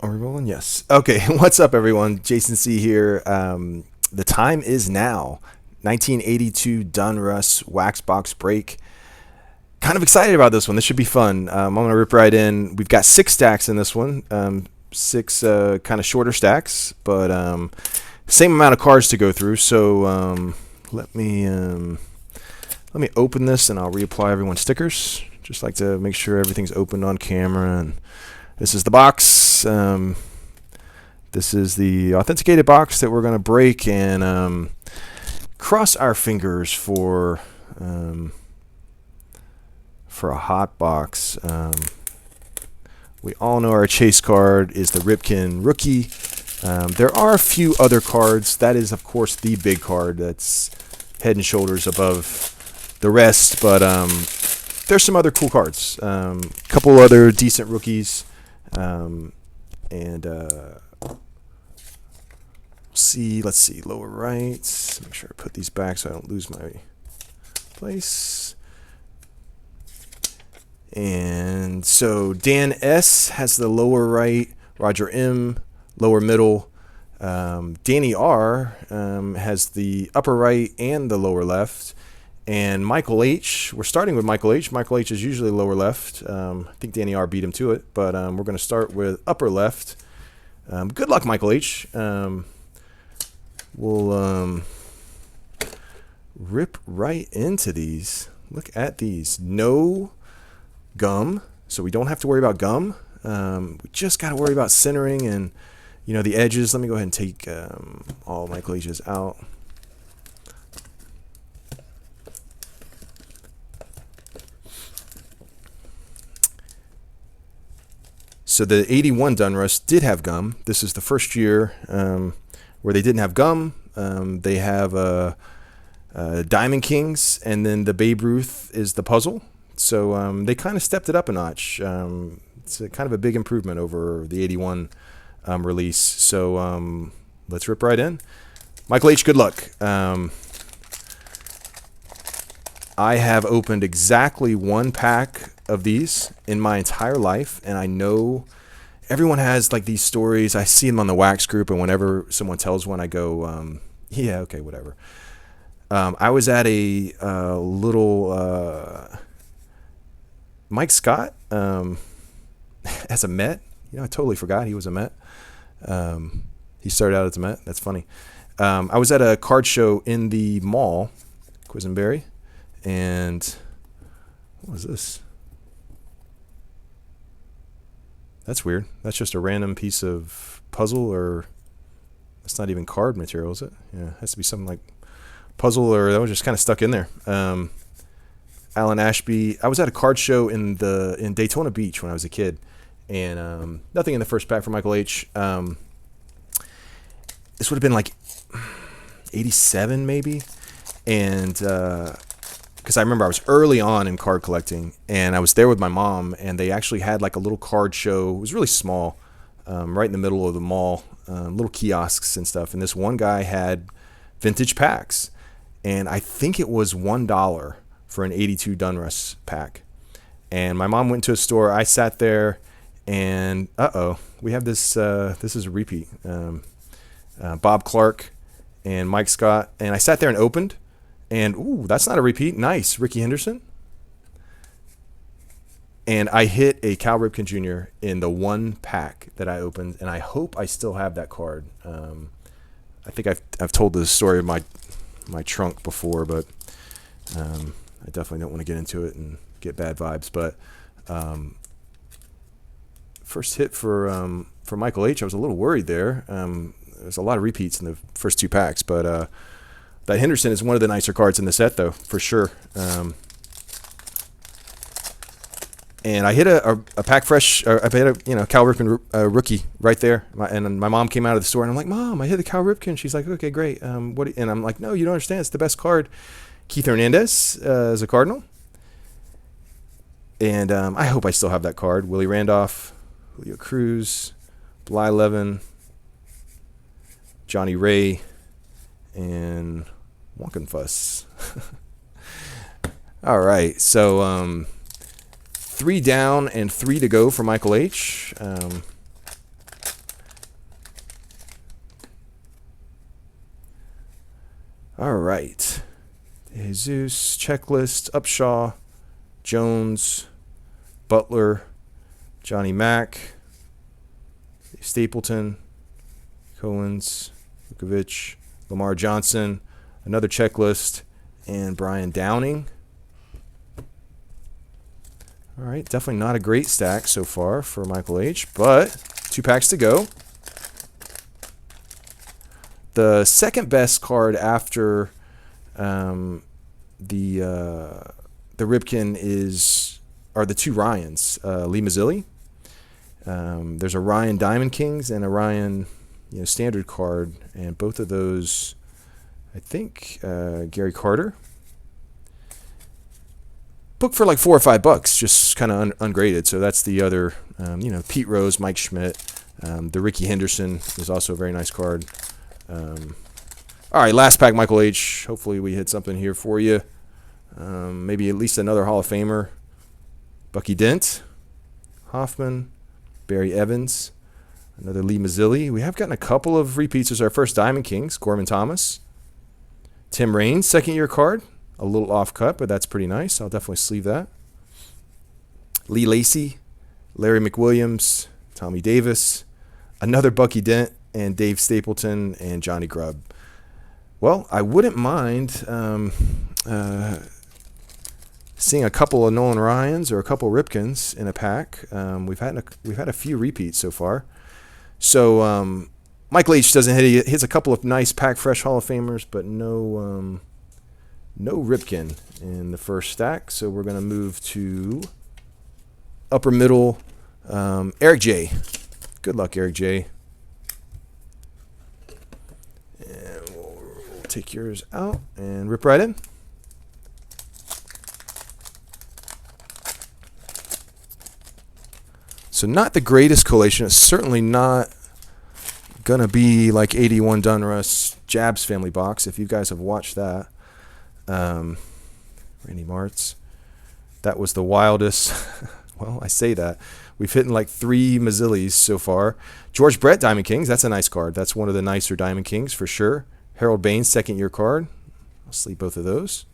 Are we rolling? Yes. Okay. What's up, everyone? Jason C here. The time is now. 1982 Donruss Wax Box Break. Kind of excited about this one. This should be fun. I'm going to rip right in. We've got 6 stacks in this one. 6 kind of shorter stacks, but same amount of cards to go through. So let me open this and I'll reapply everyone's stickers. Just like to make sure everything's opened on camera. And this is the box. This is the authenticated box that we're going to break and cross our fingers for a hot box. We all know our chase card is the Ripken rookie. There are a few other cards. That is, of course, the big card that's head and shoulders above the rest. But there's some other cool cards. Couple other decent rookies. Let's see, lower right. Make sure I put these back so I don't lose my place. And so Dan S has the lower right, Roger M lower middle, Danny R has the upper right and the lower left, and Michael H, we're starting with Michael H. Michael H is usually lower left. I think Danny R beat him to it, but we're going to start with upper left. Good luck, Michael H. We'll rip right into these. Look at these. No gum, so we don't have to worry about gum. We just got to worry about centering and the edges. Let me go ahead and take all Michael H's out. So the 81 Donruss did have gum. This is the first year where they didn't have gum. They have Diamond Kings, and then the Babe Ruth is the puzzle. So they kind of stepped it up a notch. It's kind of a big improvement over the 81 release. So let's rip right in. Michael H., good luck. I have opened exactly 1 pack of these in my entire life, and I know everyone has like these stories. I see them on the wax group, and whenever someone tells one, I go, yeah, okay, whatever. I was at a little Mike Scott as a Met. I totally forgot he was a Met. He started out as a Met. That's funny. I was at a card show in the mall, Quisenberry, and what was this? That's weird. That's just a random piece of puzzle, or it's not even card material, is it? Yeah, it has to be something like puzzle, or that was just kind of stuck in there. Alan Ashby. I was at a card show in Daytona Beach when I was a kid, and nothing in the first pack for Michael H. This would have been like 87 maybe, and because I remember I was early on in card collecting, and I was there with my mom, and they actually had like a little card show. It was really small, right in the middle of the mall, little kiosks and stuff, and this one guy had vintage packs, and I think it was $1 for an 82 Donruss pack. And my mom went to a store. I sat there, and we have this. This is a repeat. Bob Clark and Mike Scott, and I sat there and opened, and ooh, that's not a repeat. Nice, Ricky Henderson. And I hit a Cal Ripken Jr. in the 1 pack that I opened, and I hope I still have that card. I think I've told the story of my trunk before, but I definitely don't want to get into it and get bad vibes. But first hit for Michael H. I was a little worried there. There's a lot of repeats in the first 2 packs, but that Henderson is one of the nicer cards in the set, though, for sure. And I hit a pack fresh. I hit a Cal Ripken rookie right there. And my mom came out of the store, and I'm like, Mom, I hit the Cal Ripken. She's like, okay, great. And I'm like, no, you don't understand. It's the best card. Keith Hernandez as a Cardinal. And I hope I still have that card. Willie Randolph, Julio Cruz, Bly Levin, Johnny Ray, and Wonkenfuss. All right, so 3 down and 3 to go for Michael H. All right. Jesus, checklist, Upshaw, Jones, Butler, Johnny Mack, Stapleton, Coens, Vukovic, Lamar Johnson, another checklist, and Brian Downing. All right, definitely not a great stack so far for Michael H., but 2 packs to go. The second best card after the Ripken are the 2 Ryans, Lee Mazzilli. There's a Ryan Diamond Kings and a Ryan standard card, and both of those, I think, Gary Carter. Booked for like $4 or $5, just kind of ungraded. So that's the other, Pete Rose, Mike Schmidt. The Ricky Henderson is also a very nice card. All right, last pack, Michael H. Hopefully we hit something here for you. Maybe at least another Hall of Famer. Bucky Dent, Hoffman, Barry Evans, another Lee Mazzilli. We have gotten a couple of repeats. As our first Diamond Kings, Gorman Thomas. Tim Raines, second-year card. A little off-cut, but that's pretty nice. I'll definitely sleeve that. Lee Lacy, Larry McWilliams, Tommy Davis, another Bucky Dent, and Dave Stapleton, and Johnny Grubb. Well, I wouldn't mind seeing a couple of Nolan Ryans or a couple Ripkens in a pack. We've had a few repeats so far. So Michael H. doesn't hit. He hits a couple of nice pack fresh Hall of Famers, but no Ripken in the first stack. So we're gonna move to upper middle. Eric J. Good luck, Eric J. And we'll take yours out and rip right in. So not the greatest collation. It's certainly not going to be like 81 Donruss Jabs family box, if you guys have watched that. Randy Martz. That was the wildest. Well, I say that. We've hit like 3 Mazzillis so far. George Brett, Diamond Kings. That's a nice card. That's one of the nicer Diamond Kings for sure. Harold Baines, second-year card. I'll sleeve both of those.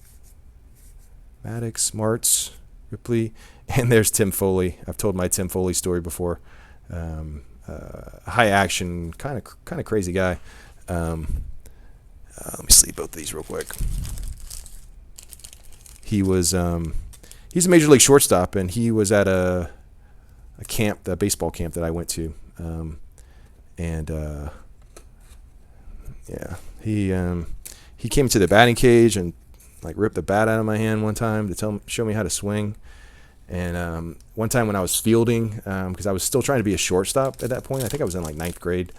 Maddox, Martz, Ripley. And there's Tim Foley. I've told my Tim Foley story before. High action, kind of crazy guy. Let me sleeve both of these real quick. He's a major league shortstop, and he was at a camp, the baseball camp that I went to, he came to the batting cage and like ripped the bat out of my hand one time to show me how to swing. And one time when I was fielding, because I was still trying to be a shortstop at that point, I think I was in like 9th grade.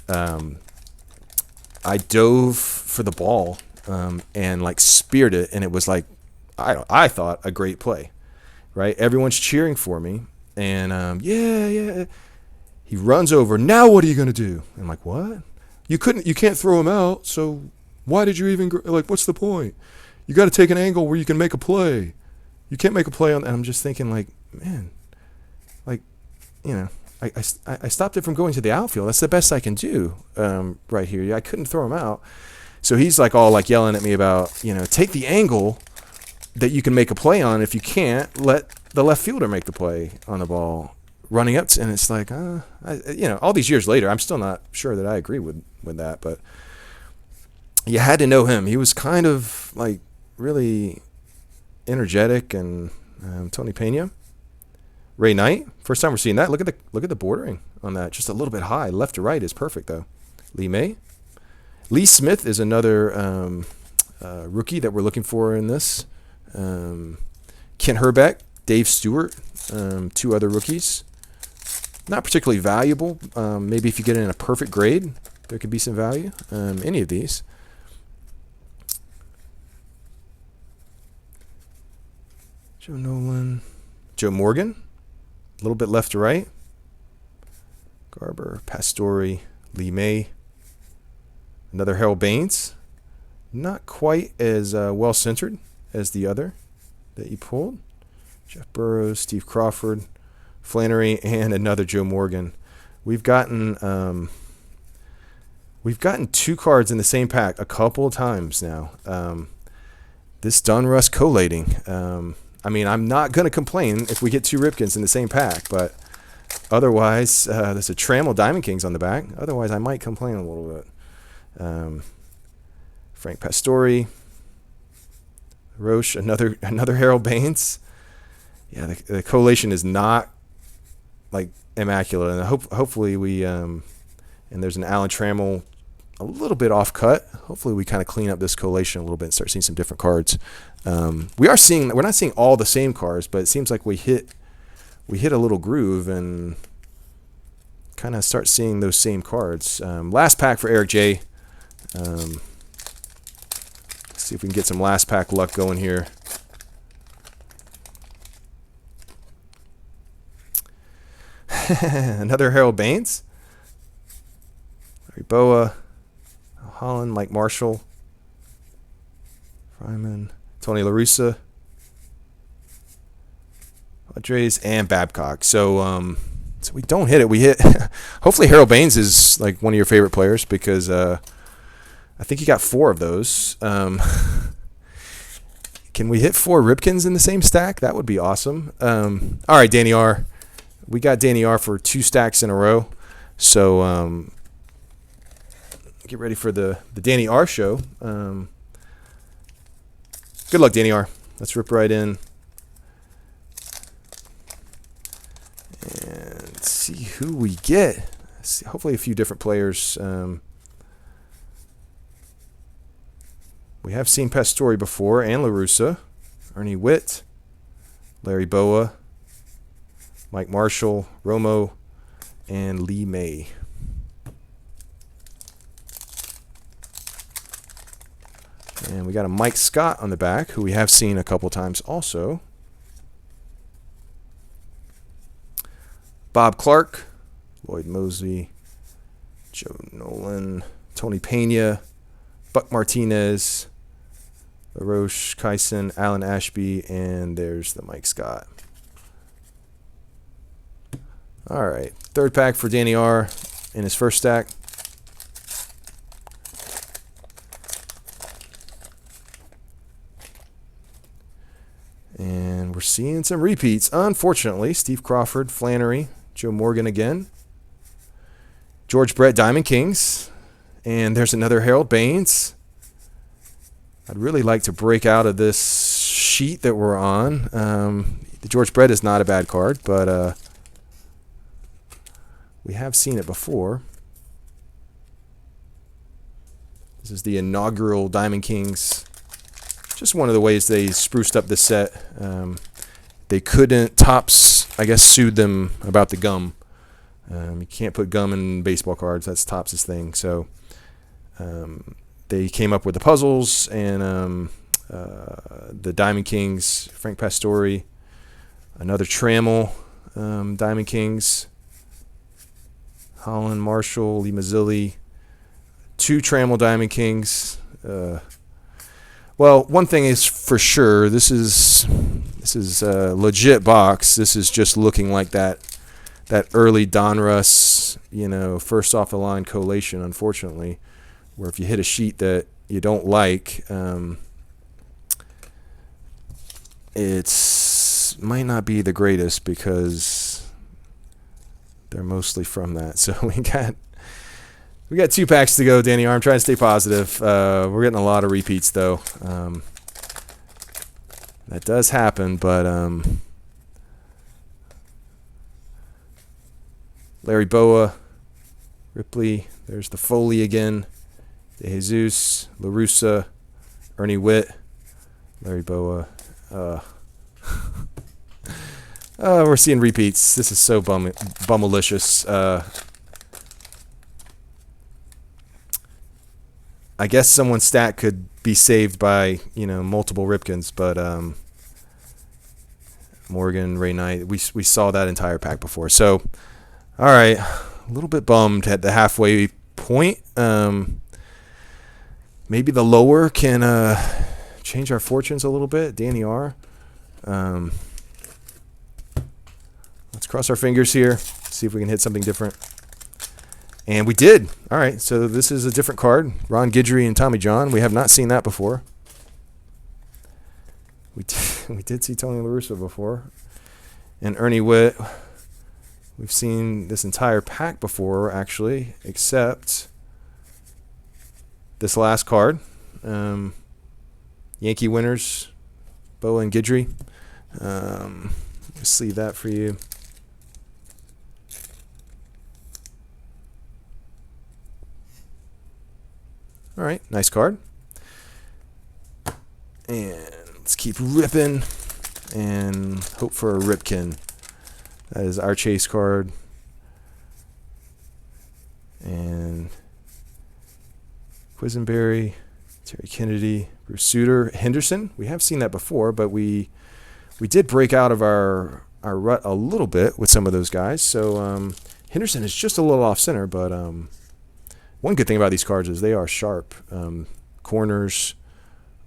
I dove for the ball and like speared it, and it was like I thought a great play, right? Everyone's cheering for me, and yeah. He runs over. Now what are you gonna do? I'm like, what? You can't throw him out. So why did you even like? What's the point? You got to take an angle where you can make a play. You can't make a play on. And I'm just thinking, like, man, like, I stopped it from going to the outfield. That's the best I can do right here. I couldn't throw him out. So he's like all like yelling at me about, take the angle that you can make a play on. If you can't, let the left fielder make the play on the ball. Running up, and it's like, all these years later, I'm still not sure that I agree with that. But you had to know him. He was kind of like really energetic, and Tony Pena, Ray Knight. First time we're seeing that. Look at the bordering on that, just a little bit high. Left to right is perfect though. Lee May, Lee Smith is another rookie that we're looking for in this. Kent Herbeck, Dave Stewart, 2 other rookies. Not particularly valuable. Maybe if you get it in a perfect grade, there could be some value. Any of these. Joe Nolan. Joe Morgan. A little bit left to right. Garber, Pastore, Lee May. Another Harold Baines. Not quite as well-centered as the other that you pulled. Jeff Burrows, Steve Crawford, Flannery, and another Joe Morgan. We've gotten We've gotten 2 cards in the same pack a couple of times now. This Donruss collating. I mean, I'm not going to complain if we get 2 Ripkens in the same pack, but otherwise, there's a Trammell Diamond Kings on the back. Otherwise, I might complain a little bit. Frank Pastore. Roche, another Harold Baines. Yeah, the collation is not like immaculate, and hopefully we and there's an Alan Trammell a little bit off cut. Hopefully we kind of clean up this collation a little bit and start seeing some different cards. We're not seeing all the same cards, but it seems like we hit a little groove and kind of start seeing those same cards. Last pack for Eric J. Let's see if we can get some last pack luck going here. Another Harold Baines. Larry Boa. Holland, Mike Marshall. Fryman. Tony La Russa. Padres, and Babcock. So we don't hit it. We hit. Hopefully Harold Baines is like one of your favorite players, because I think he got 4 of those. Can we hit 4 Ripkens in the same stack? That would be awesome. All right, Danny R. We got Danny R for 2 stacks in a row. So get ready for the Danny R show. Good luck, Danny R. Let's rip right in and see who we get. Hopefully a few different players. We have seen Pastore before, and La Russa. Ernie Witt, Larry Boa, Mike Marshall, Romo, and Lee May. And we got a Mike Scott on the back, who we have seen a couple times also. Bob Clark, Lloyd Mosley, Joe Nolan, Tony Pena, Buck Martinez, LaRoche, Kyson, Alan Ashby, and there's the Mike Scott. All right, 3rd pack for Danny R in his first stack. And we're seeing some repeats. Unfortunately, Steve Crawford, Flannery, Joe Morgan again. George Brett, Diamond Kings. And there's another Harold Baines. I'd really like to break out of this sheet that we're on. The George Brett is not a bad card, but we have seen it before. This is the inaugural Diamond Kings. Just one of the ways they spruced up the set. They couldn't, Topps, I guess, sued them about the gum. You can't put gum in baseball cards. That's Topps' thing. So they came up with the puzzles, and the Diamond Kings, Frank Pastore, another Trammell Diamond Kings, Holland, Marshall, Lee Mazzilli, 2 Trammell Diamond Kings. Well, one thing is for sure, this is a legit box. This is just looking like that early Donruss, first off the line collation, unfortunately, where if you hit a sheet that you don't like, it's might not be the greatest, because they're mostly from that. So we got 2 packs to go, Danny R. I'm trying to stay positive. We're getting a lot of repeats, though. That does happen, but Larry Boa, Ripley, there's the Foley again, De Jesus, La Russa, Ernie Witt, Larry Boa. We're seeing repeats. This is so bummalicious. I guess someone's stat could be saved by, multiple Ripkens, but Morgan, Ray Knight, we saw that entire pack before. So, all right, a little bit bummed at the halfway point. Maybe the lower can change our fortunes a little bit. Danny R. Let's cross our fingers here, see if we can hit something different. And we did. All right, so this is a different card. Ron Guidry and Tommy John. We have not seen that before. We did see Tony La Russa before. And Ernie Witt. We've seen this entire pack before, actually, except this last card. Yankee winners, Boa and Guidry. Let's leave that for you. All right, nice card. And let's keep ripping and hope for a Ripken. That is our chase card. And Quisenberry, Terry Kennedy, Bruce Sutter, Henderson. We have seen that before, but we did break out of our rut a little bit with some of those guys. So Henderson is just a little off center, but one good thing about these cards is they are sharp. Corners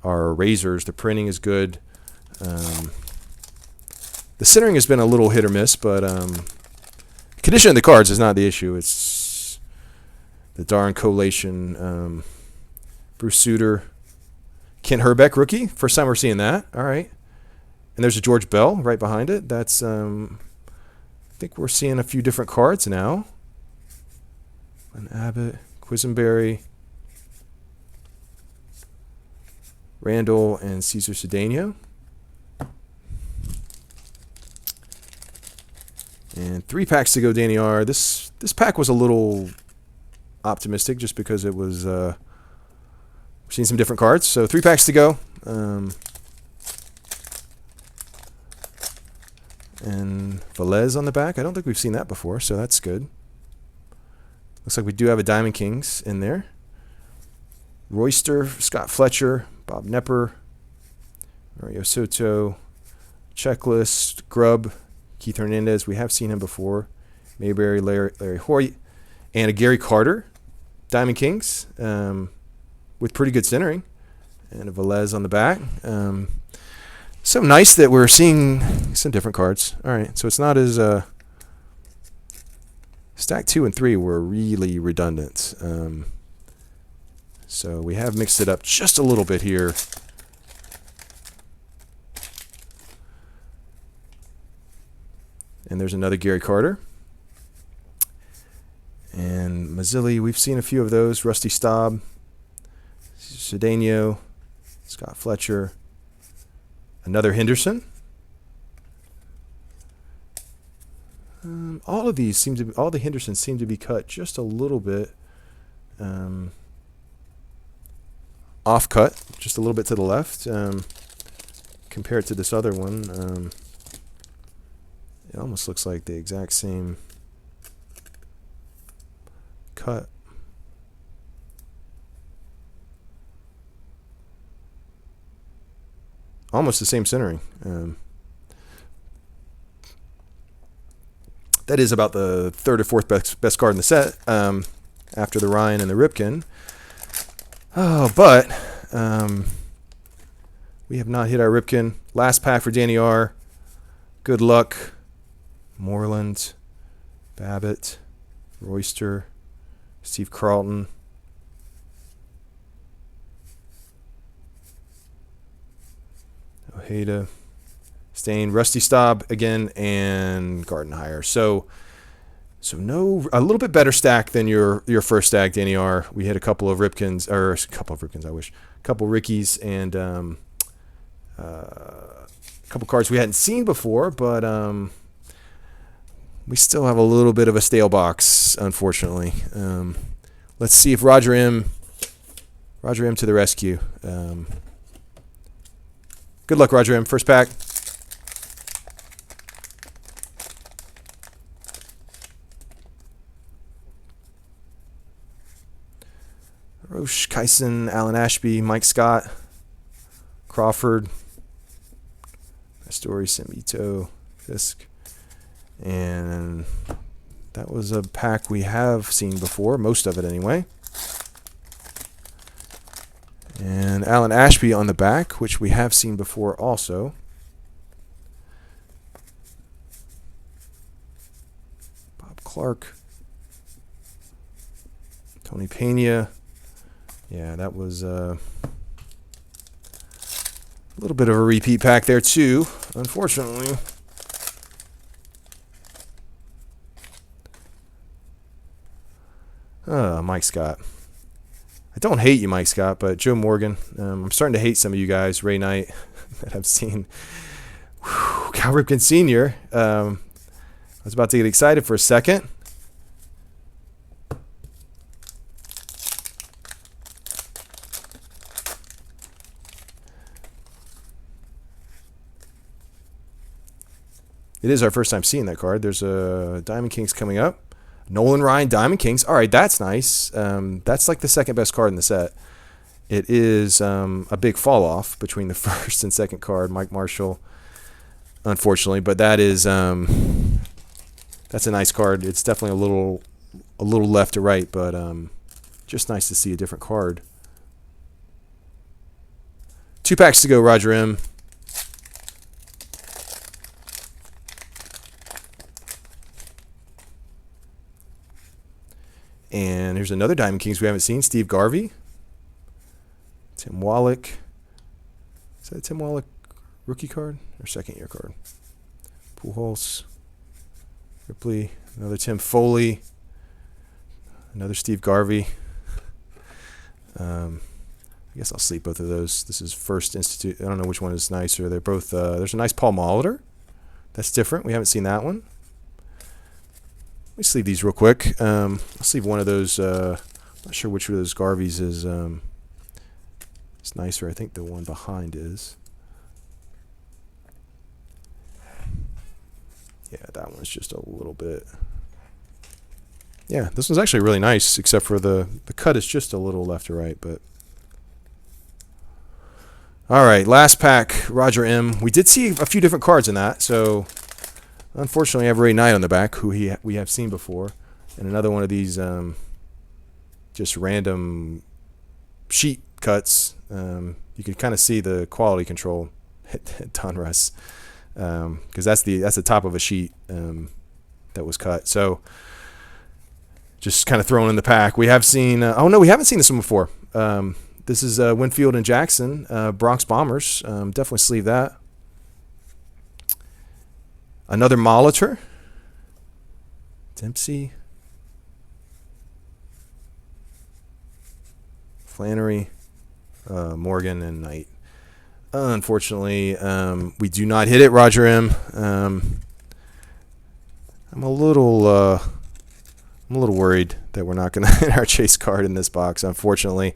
are razors. The printing is good. The centering has been a little hit or miss, but condition of the cards is not the issue. It's the darn collation. Bruce Sutter, Kent Herbeck, rookie. First time we're seeing that. All right. And there's a George Bell right behind it. That's I think we're seeing a few different cards now. Glenn Abbott, Quisenberry, Randall, and Cesar Cedeno. And 3 packs to go, Danny R. This pack was a little optimistic just because it was we're seeing some different cards. So 3 packs to go. And Velez on the back. I don't think we've seen that before, so that's good. Looks like we do have a Diamond Kings in there. Royster, Scott Fletcher, Bob Nepper, Mario Soto, Checklist, Grubb, Keith Hernandez. We have seen him before. Mayberry, Larry Hoyt, and a Gary Carter, Diamond Kings, with pretty good centering, and a Velez on the back. So nice that we're seeing some different cards. All right, so it's not as stack 2 and 3 were really redundant. So we have mixed it up just a little bit here. And there's another Gary Carter. And Mazzilli, we've seen a few of those. Rusty Staub, Cedeno, Scott Fletcher, another Henderson. All of these all the Hendersons seem to be cut just a little bit off cut, just a little bit to the left compared to this other one. It almost looks like the exact same cut. Almost the same centering. That is about the 3rd or 4th best card in the set after the Ryan and the Ripken. Oh, but we have not hit our Ripken. Last pack for Danny R. Good luck. Moreland, Babbitt, Royster, Steve Carlton. Ojeda, Stain, Rusty Staub again, and Gardenhire. So no, a little bit better stack than your first stack, Danny R. We had a couple of Ripkens, a couple Rickies, and a couple cards we hadn't seen before, but we still have a little bit of a stale box, unfortunately. Let's see if Roger M to the rescue. Good luck, Roger M. First pack. Roche, Kyson, Alan Ashby, Mike Scott, Crawford, Story, Simito, Fisk. And that was a pack we have seen before, most of it anyway. And Alan Ashby on the back, which we have seen before also. Bob Clark. Tony Pena. Yeah, that was a little bit of a repeat pack there too, unfortunately. Mike Scott. I don't hate you, Mike Scott, but Joe Morgan. I'm starting to hate some of you guys. Ray Knight that I've seen. Whew, Cal Ripken Sr. I was about to get excited for a second. It is our first time seeing that card. There's a Diamond Kings coming up. Nolan Ryan Diamond Kings. All right, that's nice. That's like the second best card in the set. It is a big fall off between the first and second card. Mike Marshall, unfortunately, but that is that's a nice card. It's definitely a little left to right, but just nice to see a different card. 2 packs to go, Roger M. And here's another Diamond Kings we haven't seen. Steve Garvey. Tim Wallach. Is that a Tim Wallach rookie card or second year card? Pujols. Ripley. Another Tim Foley. Another Steve Garvey. I guess I'll sleep both of those. This is First Institute. I don't know which one is nicer. They're both. There's a nice Paul Molitor. That's different. We haven't seen that one. Let me sleeve these real quick. I'll sleeve one of those. Not sure which of those Garveys is it's nicer. I think the one behind is. Yeah, that one's just a little bit. Yeah, this one's actually really nice, except for the cut is just a little left to right. But all right, last pack, Roger M. We did see a few different cards in that, so. Unfortunately, I have Ray Knight on the back, who we have seen before, and another one of these just random sheet cuts. You can kind of see the quality control at Donruss, because that's the top of a sheet that was cut. So just kind of thrown in the pack. We have seen. Oh no, we haven't seen this one before. This is Winfield and Jackson, Bronx Bombers. Definitely sleeve that. Another Molitor. Dempsey. Flannery. Morgan and Knight. Unfortunately, we do not hit it, Roger M. I'm a little worried that we're not going to hit our chase card in this box, unfortunately.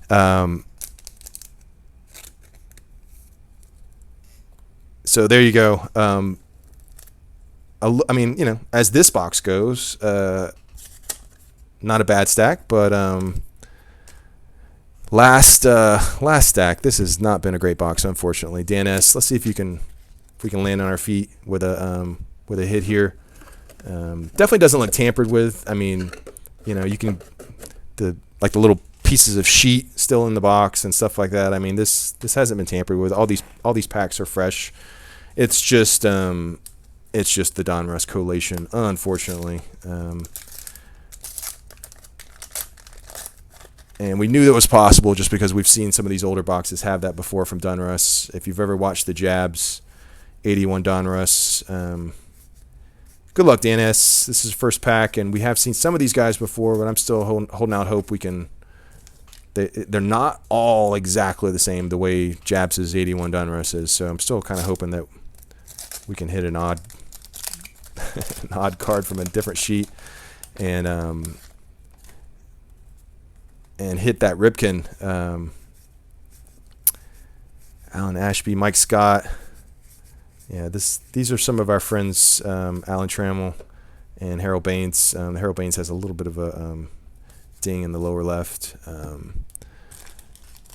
So there you go. I mean, you know, as this box goes, not a bad stack, but last stack, this has not been a great box, unfortunately. Dan S, let's see if we can land on our feet with a hit here. Definitely doesn't look tampered with. I mean, you know, you can the little pieces of sheet still in the box and stuff like that. I mean, this hasn't been tampered with. All these packs are fresh. It's just the Donruss collation, unfortunately. And we knew that was possible just because we've seen some of these older boxes have that before from Donruss. If you've ever watched the Jabs 81 Donruss, good luck, Dan S. This is first pack, and we have seen some of these guys before, but I'm still holding out hope we can. They're not all exactly the same the way Jabs' 81 Donruss is, so I'm still kind of hoping that we can hit an odd card from a different sheet and hit that Ripken. Alan Ashby, Mike Scott. Yeah, these are some of our friends, Alan Trammell and Harold Baines. Harold Baines has a little bit of a ding in the lower left.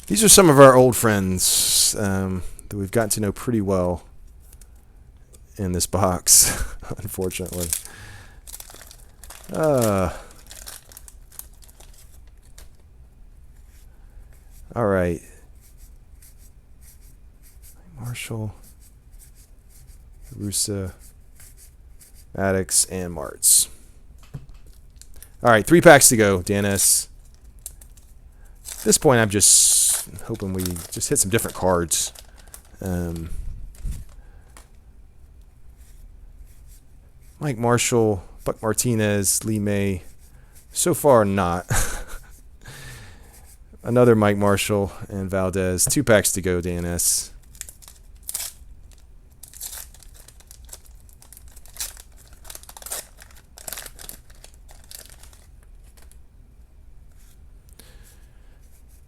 These are some of our old friends that we've gotten to know pretty well in this box, unfortunately. All right. Marshall, Russa, Maddox, and Martz. All right, 3 packs to go, DNS. At this point, I'm just hoping we just hit some different cards. Mike Marshall, Buck Martinez, Lee May. So far, not. Another Mike Marshall and Valdez. 2 packs to go, DNS.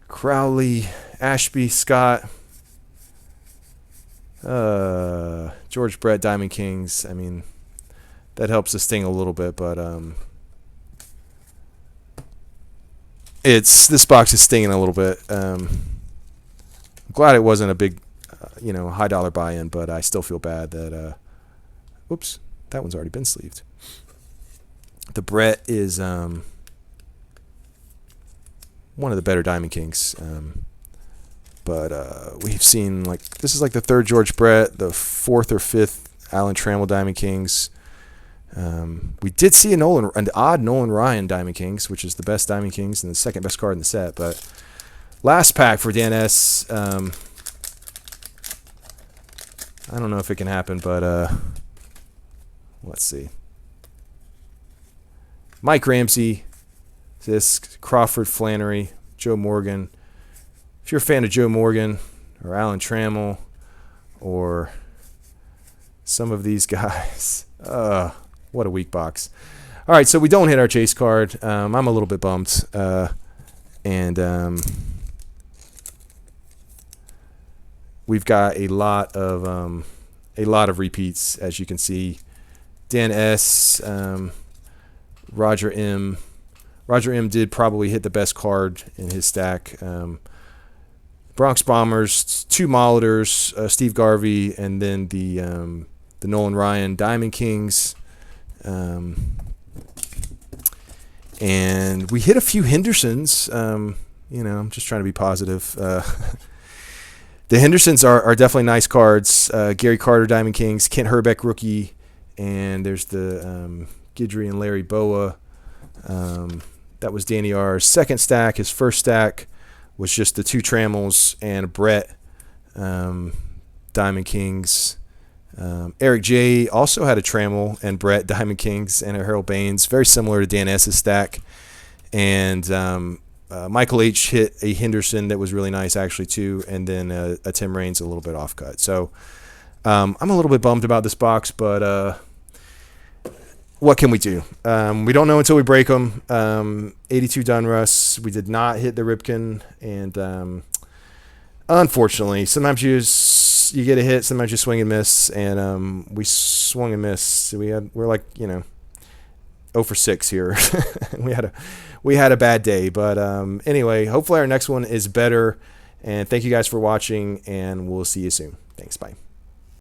Crowley, Ashby, Scott, George Brett, Diamond Kings. I mean, that helps the sting a little bit, but this box is stinging a little bit. I'm glad it wasn't a big, high dollar buy-in, but I still feel bad that. Whoops, that one's already been sleeved. The Brett is one of the better Diamond Kings, but we've seen this is like the 3rd George Brett, the 4th or 5th Alan Trammell Diamond Kings. We did see an odd Nolan Ryan Diamond Kings, which is the best Diamond Kings and the 2nd best card in the set. But last pack for DNS. I don't know if it can happen, but let's see. Mike Ramsey, Zisk, Crawford, Flannery, Joe Morgan. If you're a fan of Joe Morgan or Alan Trammell or some of these guys, what a weak box. All right, so we don't hit our chase card. I'm a little bit bummed, and we've got a lot of repeats, as you can see. Dan S, Roger M. Roger M did probably hit the best card in his stack. Bronx Bombers, 2 Molitors, Steve Garvey, and then the Nolan Ryan Diamond Kings. And we hit a few Hendersons. I'm just trying to be positive. The Hendersons are definitely nice cards. Gary Carter Diamond Kings, Kent Herbeck rookie, and there's the Guidry and Larry Boa. That was Danny R's 2nd stack. His 1st stack was just the 2 Trammells and a Brett Diamond Kings. Eric J. also had a Trammell and Brett Diamond Kings and a Harold Baines, very similar to Dan S.'s stack. And Michael H. hit a Henderson that was really nice, actually, too, and then a Tim Raines a little bit off cut. So I'm a little bit bummed about this box, but what can we do? We don't know until we break them. 82 Donruss. We did not hit the Ripken, and unfortunately, sometimes you get a hit, sometimes you swing and miss, and we swung and missed. We're like 0 for 6 here. we had a bad day, but anyway, hopefully our next one is better. And thank you guys for watching, and we'll see you soon. Thanks, bye.